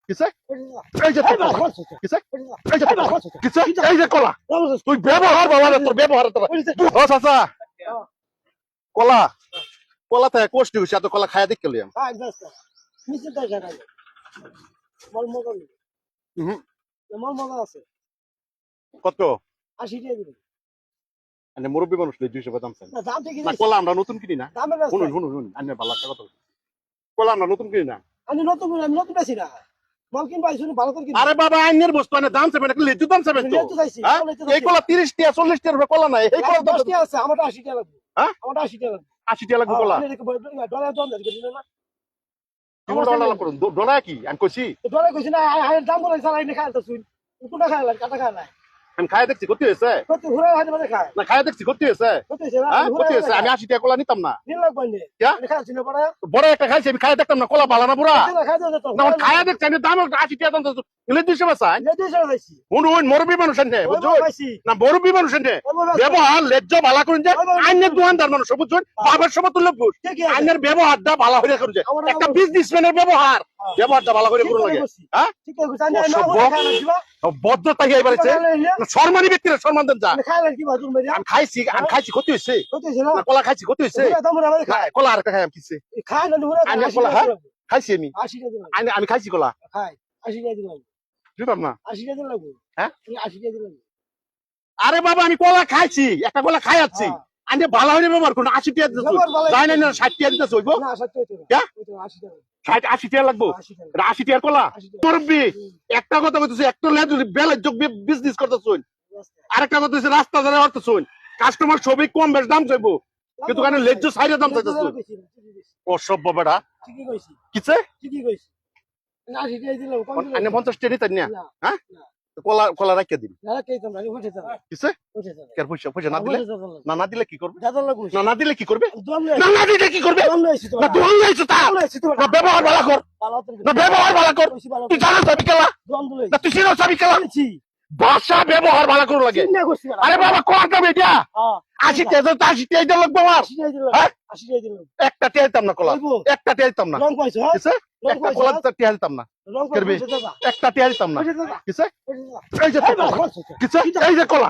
কিসে এই যে কিসে কিসে এই যে কলা তুই ব্যবহার বাবা তোর ব্যবহার তোর ও চাচা কলা কলা থেকে কষ্ট হইছে এত কলা খায়া দেখ কেলিয়াম কত 80 টাকা দিবেন মানে মুরব্বী মানুষ 200 দাম চাই না কলা আমরা নতুন কিনি না শুনুন শুনুন শুনুন আন্য ভালো একটা কথা কলা আমরা নতুন কিনি না আমি নতুন বেশি না মাল কিনবা শুনে ভালো করে কিনবা আরে বাবা আইনের বস্তু মানে দাম চাইবেন একটা লেজু দাম চাইবেন তো হ্যাঁ? এই কলা 30 টাকা 40 টাকা কলা নাই এই কলা 10 টাকা আছে আমারটা 80 টাকা লাগবে হ্যাঁ আমারটা 80 টাকা লাগবে 80 টাকা লাগবে কলা ডলার দাম দিবেন না কি ডলার করুন ডলার কি আমি কইছি ডলার কইছি না আয়ের দাম বলে চালাই না খাইতে শুন কোনটা খাইলা কাটা খাইলা আমি খায়া দেখছি কত হয়েছে কত ঘুরে হাতে মানে খায় না খায়া দেখছি কত হয়েছে কত হইছে না হ্যাঁ কত হয়েছে আমি 80 টাকা কলা নিতাম না দিন লাগবে না क्या? খাইছি না পড়া বড় একটা খাইছি আমি খায়া দেখতাম না কলা ভালো না পুরা খাই দাও তো না খায়া দেখছি আমি দাম 80 টাকা দাম তো ইলে 200 বাসাই নে দিছে খাইছি হুন হুন মুরব্বী মানুষ আনতে বুঝছো খাইছি না মুরব্বী মানুষ আনতে ব্যবহার লজ্জা ভালো করুন যে আইনের দোকানদার মানুষ বুঝছেন বাবার সময় তুলে বুঝ আইনের ব্যবহারটা ভালো হয়ে করুন যে একটা বিজনেসম্যানের ব্যবহারটা ভালো করে করুন লাগে হ্যাঁ ঠিক আছে জানি না খাইলা বদ্ধতা গিয়ে এবারেছে সম্মানী ব্যক্তিরা সম্মান দেন যা খাইলা কি বাজুম মেরিয়া আমি খাইছি কত হয়েছে কত হইছে না না কলা খাইছি কত হয়েছে দাম বলে খায় কলা আর একটা খাই আমি কিছে খায় না ঘুরে আমি কলা হ্যাঁ খাইছি আমি 80 টাকা দিলাম আমি খাইছি কলা খায় 80 টাকা দিলাম দিতাম না 80 টাকা দিলাম হ্যাঁ 80 টাকা দিলাম আরে বাবা আমি কলা খাইছি একটা কলা খাই যাচ্ছি আমি ভালো হয়ে ব্যবহার করুন 80 টাকা দিতে যাই না 60 টাকা দিতে হইব না 70 क्या? টাকা 80 টাকা 80 টাকা লাগবো 80 টাকা 80 টাকার কলা মুরব্বী একটা কথা কইতেছি একটা লে যদি বেলের যোগ বিজনেস করতেছুন আরেকটা কথা হচ্ছে রাস্তা ধরে হরতেছুন কাস্টমার সবই কম বেশ দাম চাইবো কিন্তু কারণে লেজ্জ সাইডে দাম চাইতেছুন অসভ্য বেটা ঠিকই কইছি কিছে ঠিকই কইছি না 80 টাকা দিলাম কম আনে 50 টাকা নিতেন না না হ্যাঁ কলা কলা রাখিয়ে দিন না কে তোমরা উঠে যাও কিছে উঠে যাও কের পয়সা না দিলে না দিলে কি করবে দাদা লাগু না দিলে কি করবে দম না দিলে কি করবে দম লইছি তো না দোয়ান লাইছো তা না ব্যবহার ভালো কর ভালো তো না ব্যবহার ভালো কর তুই জানো সবই কেলা দম লইছি না তুই চিনো সবই কেলা ভাষা ব্যবহার ভালো করে লাগে চিন্তা করছি আরে বাবা কোয়াটা বেটা হ্যাঁ 80 টাকা তো 80 টাকা দিতে লাগবে আমার 80 টাকা দিলাম হ্যাঁ 80 টাকা দিলাম একটা টাকা দিতাম না কলা একটা টাকা দিতাম না রং পাইছো হ্যাঁ কিছে একটা কলা টাকা দিতাম না রং করবে পাইছো দাদা একটা টাকা দিতাম না কিছে এই যে আমি কিছে এই যে কলা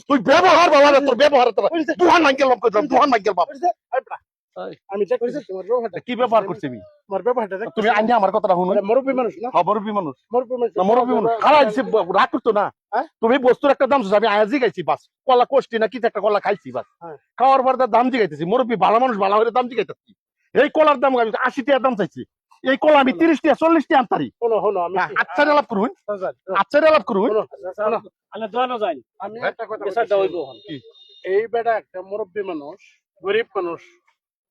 তুই ব্যবহার বাবা তোর ব্যবহার তোর দুহান মাইকেল লম কইতাম দুহান মাইকেল বাবা চেক করেছি তোমার ব্যবহারটা কি ব্যবহার করছিস আমি তোমার ব্যবহারটা দেখ তুমি আইনা আমার কথাটা শুনো মুরব্বী মানুষ না মুরব্বী মানুষ মুরব্বী মানুষ না মুরব্বী মানুষ খারাপ দিছে রাগ করতো না তুমি বস্তুর একটা দাম আমি আজই গাইছি বাস কলা কোষ্টি না কি একটা কলা খাইছি বাস খাওয়ার পর দাম জিগাইতেছি মুরব্বী ভালো মানুষ ভালো করে দাম জিগাইতেছি এই কলার দাম আমি 80 টাকা দাম চাইছি এই কলা আমি 30 টাকা 40 টাকা আনতারি শোনো শোনো আমি আচ্ছা লাভ করুন আচ্ছা লাভ করুন আমি দোয়ানো যাই আমি একটা কথা বিষয়টা হইব এই বেটা একটা মুরব্বী মানুষ গরিব মানুষ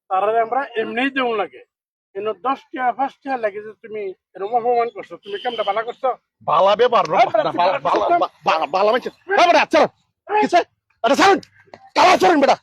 তারা আমরা এমনিই দেউ লাগে কিন্তু 10 টাকা 5 টাকা লাগে যে তুমি এরকম অপমান করছো তুমি কেমন ভালো করছো ভালো ব্যবহার ভালো ভালো ভালো আচ্ছা কিসে আরে সারুন কালা চরুন বেটা